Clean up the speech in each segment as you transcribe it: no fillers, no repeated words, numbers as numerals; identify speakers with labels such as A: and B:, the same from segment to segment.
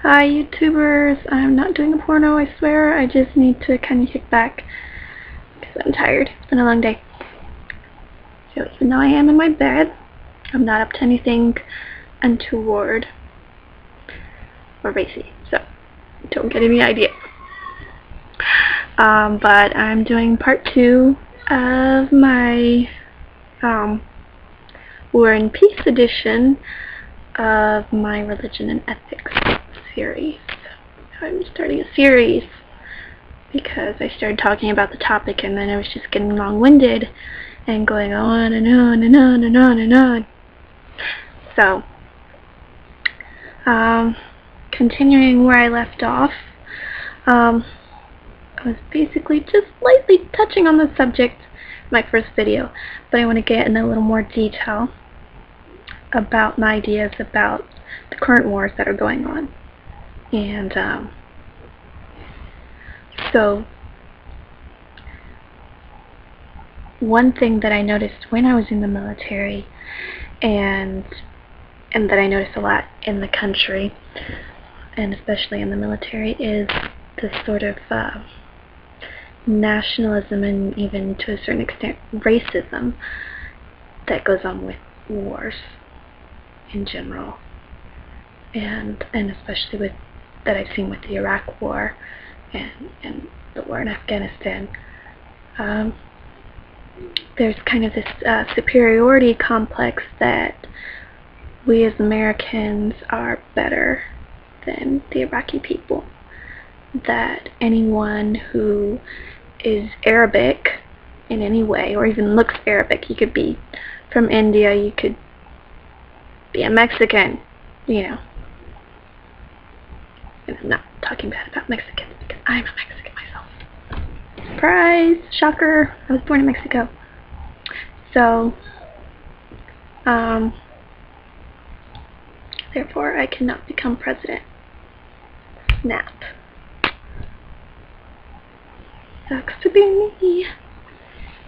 A: Hi YouTubers, I'm not doing a porno, I swear. I just need to kind of kick back because I'm tired. It's been a long day. So even though I am in my bed, I'm not up to anything untoward or racy, so don't get any idea. But I'm doing part 2 of my War and Peace edition of my Religion and Ethics series. I'm starting a series because I started talking about the topic and then I was just getting long-winded and going on and on and on and on and on. So, continuing where I left off, I was basically just lightly touching on the subject in my first video, but I want to get in a little more detail about my ideas about the current wars that are going on. And so one thing that I noticed when I was in the military, and that I noticed a lot in the country, and especially in the military, is this sort of nationalism and even to a certain extent racism that goes on with wars in general, and especially with that I've seen with the Iraq War and the war in Afghanistan. There's kind of this superiority complex that we as Americans are better than the Iraqi people. That anyone who is Arabic in any way, or even looks Arabic, you could be from India, you could be a Mexican, you know. And I'm not talking bad about Mexicans because I'm a Mexican myself. Surprise! Shocker! I was born in Mexico. So, therefore I cannot become president. Snap. Sucks to be me.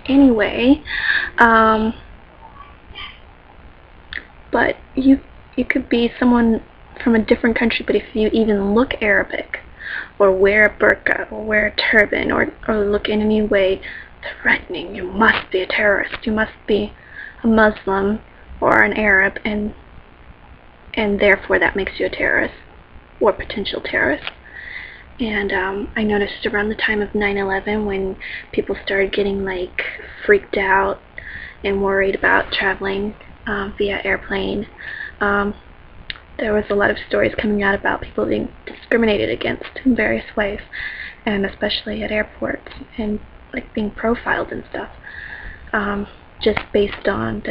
A: Anyway, but you could be someone from a different country, but if you even look Arabic, or wear a burqa, or wear a turban, or look in any way threatening, you must be a terrorist. You must be a Muslim or an Arab, and therefore that makes you a terrorist or potential terrorist. And I noticed around the time of 9/11, when people started getting like freaked out and worried about traveling via airplane, there was a lot of stories coming out about people being discriminated against in various ways, and especially at airports, and like being profiled and stuff, just based on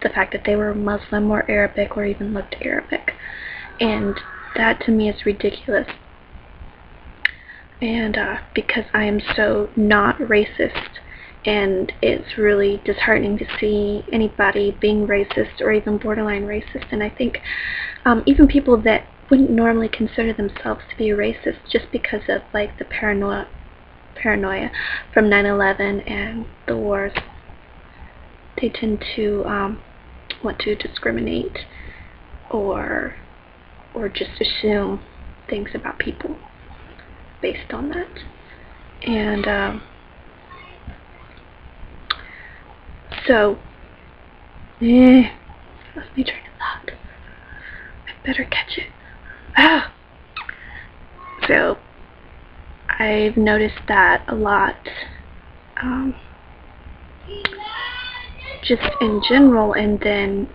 A: the fact that they were Muslim or Arabic or even looked Arabic. And that to me is ridiculous. And because I am so not racist, and it's really disheartening to see anybody being racist or even borderline racist. And I think even people that wouldn't normally consider themselves to be racist, just because of like the paranoia from 9/11 and the wars, they tend to want to discriminate or just assume things about people based on that. And so, lost my train of thought. I better catch it. Ah! So, I've noticed that a lot, just in general, and then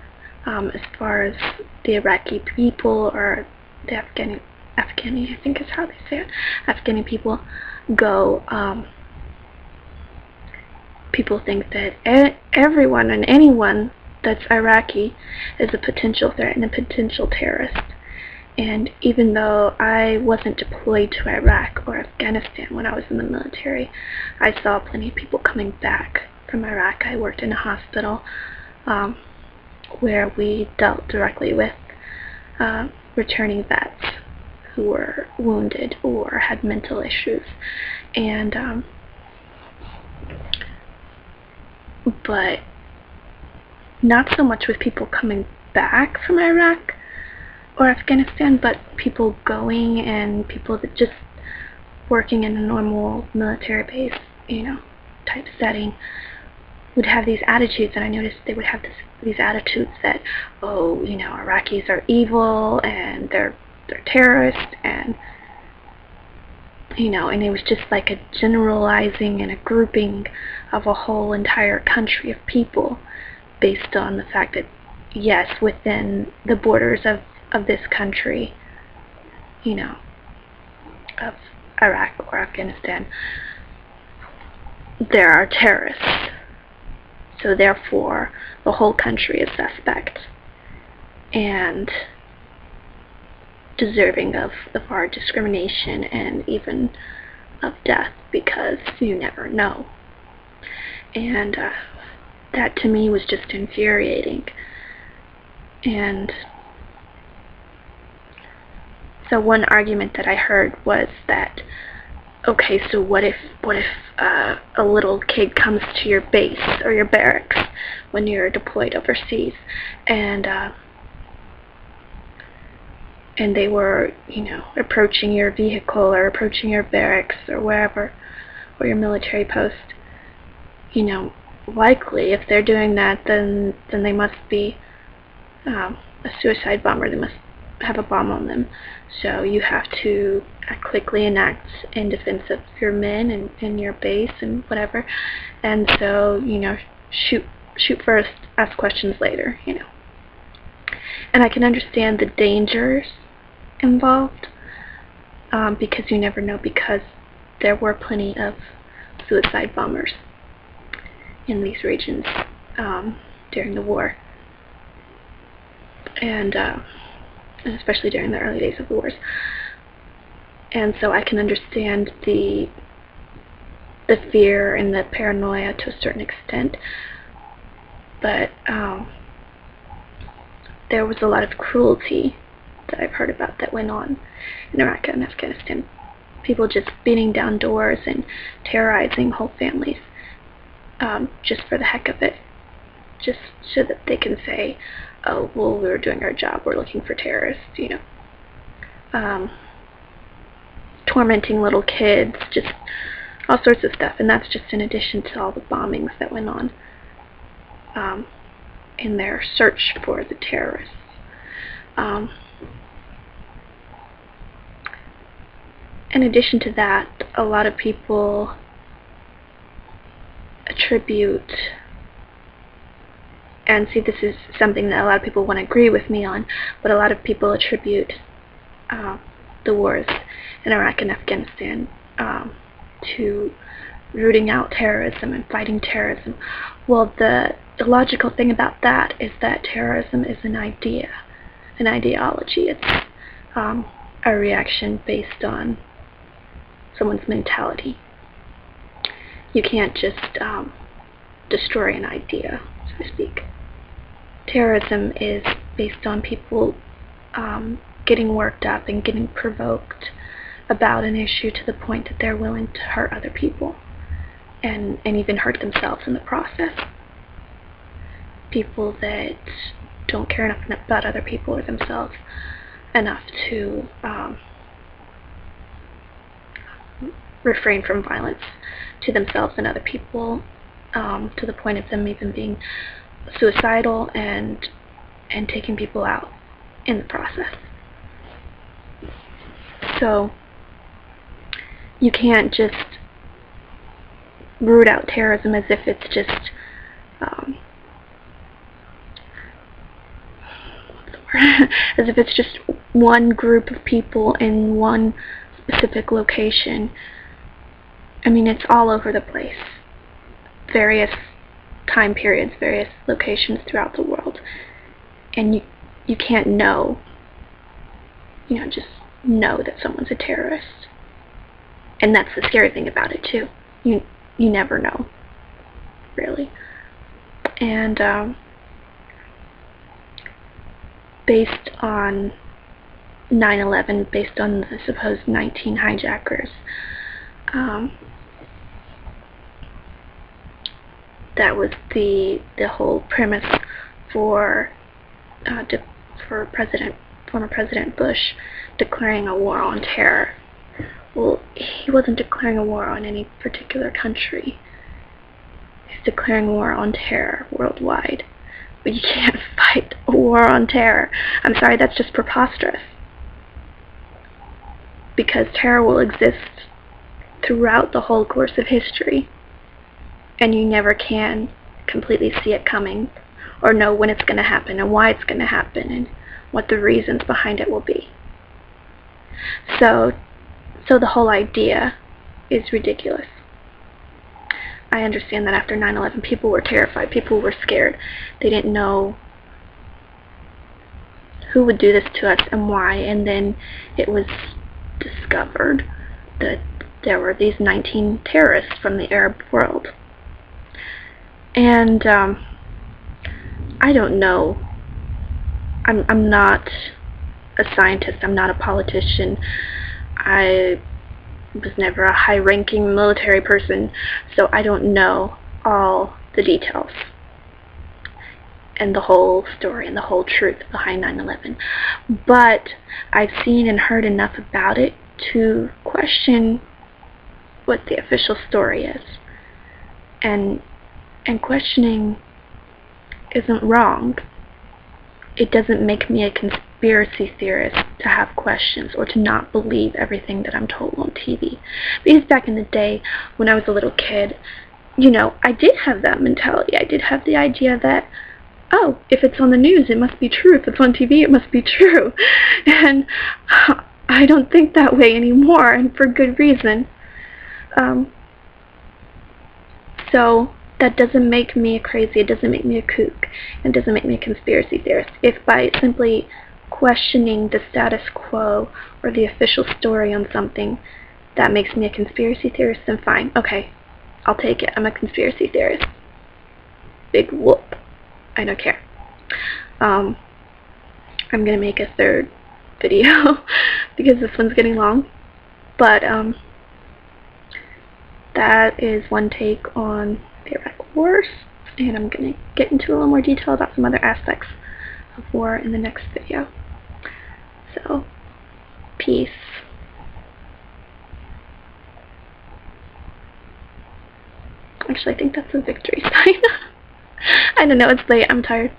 A: as far as the Iraqi people or the Afghani, I think is how they say it, Afghani people go, people think that everyone and anyone that's Iraqi is a potential threat and a potential terrorist. And even though I wasn't deployed to Iraq or Afghanistan when I was in the military, I saw plenty of people coming back from Iraq. I worked in a hospital where we dealt directly with returning vets who were wounded or had mental issues. And but not so much with people coming back from Iraq or Afghanistan, but people going and people that just working in a normal military base, type setting, would have these attitudes, and I noticed they would have these attitudes that, oh, Iraqis are evil and they're terrorists, and and it was just like a generalizing and a grouping of a whole entire country of people based on the fact that, yes, within the borders of this country, of Iraq or Afghanistan, there are terrorists. So therefore, the whole country is suspect and deserving of our discrimination and even of death, because you never know. And that to me was just infuriating. And so one argument that I heard was that, okay, so what if a little kid comes to your base or your barracks when you're deployed overseas, and they were, approaching your vehicle or approaching your barracks or wherever, or your military post, likely if they're doing that, then they must be a suicide bomber. They must have a bomb on them. So you have to quickly enact in defense of your men and your base and whatever. And so, shoot first, ask questions later, And I can understand the dangers involved, because you never know, because there were plenty of suicide bombers in these regions during the war, and especially during the early days of the wars. And so I can understand the fear and the paranoia to a certain extent, but there was a lot of cruelty that I've heard about that went on in Iraq and Afghanistan. People just beating down doors and terrorizing whole families, just for the heck of it, just so that they can say, oh, well, we were doing our job, we're looking for terrorists, tormenting little kids, just all sorts of stuff. And that's just in addition to all the bombings that went on in their search for the terrorists. In addition to that, a lot of people attribute, and see, this is something that a lot of people won't agree with me on, but a lot of people attribute the wars in Iraq and Afghanistan to rooting out terrorism and fighting terrorism. Well, the illogical thing about that is that terrorism is an idea, an ideology. It's a reaction based on someone's mentality. You can't just destroy an idea, so to speak. Terrorism is based on people getting worked up and getting provoked about an issue to the point that they're willing to hurt other people and even hurt themselves in the process. People that don't care enough about other people or themselves enough to refrain from violence to themselves and other people, to the point of them even being suicidal and taking people out in the process. So you can't just root out terrorism as if it's just as if it's just one group of people in one specific location. I mean, it's all over the place. Various time periods, various locations throughout the world. And you can't know, just know that someone's a terrorist. And that's the scary thing about it, too. You never know, really. And based on 9/11, based on the supposed 19 hijackers, that was the whole premise for President former President Bush declaring a war on terror. Well, he wasn't declaring a war on any particular country. He's declaring war on terror worldwide. But you can't fight a war on terror. I'm sorry, that's just preposterous. Because terror will exist throughout the whole course of history, and you never can completely see it coming, or know when it's going to happen, and why it's going to happen, and what the reasons behind it will be. So the whole idea is ridiculous. I understand that after 9/11, people were terrified, people were scared. They didn't know who would do this to us and why, and then it was discovered that there were these 19 terrorists from the Arab world. And I don't know. I'm not a scientist. I'm not a politician. I was never a high-ranking military person, so I don't know all the details and the whole story and the whole truth behind 9/11. But I've seen and heard enough about it to question what the official story is. And questioning isn't wrong. It doesn't make me a conspiracy theorist to have questions or to not believe everything that I'm told on TV. Because back in the day, when I was a little kid, I did have that mentality. I did have the idea that, oh, if it's on the news, it must be true. If it's on TV, it must be true. And I don't think that way anymore, and for good reason. So that doesn't make me crazy. It doesn't make me a kook. It doesn't make me a conspiracy theorist. If by simply questioning the status quo or the official story on something, that makes me a conspiracy theorist, then fine. Okay, I'll take it. I'm a conspiracy theorist. Big whoop. I don't care. I'm going to make a third video because this one's getting long. But that is one take on the Iraq Wars, and I'm going to get into a little more detail about some other aspects of war in the next video. So, peace. Actually, I think that's a victory sign. I don't know, it's late, I'm tired.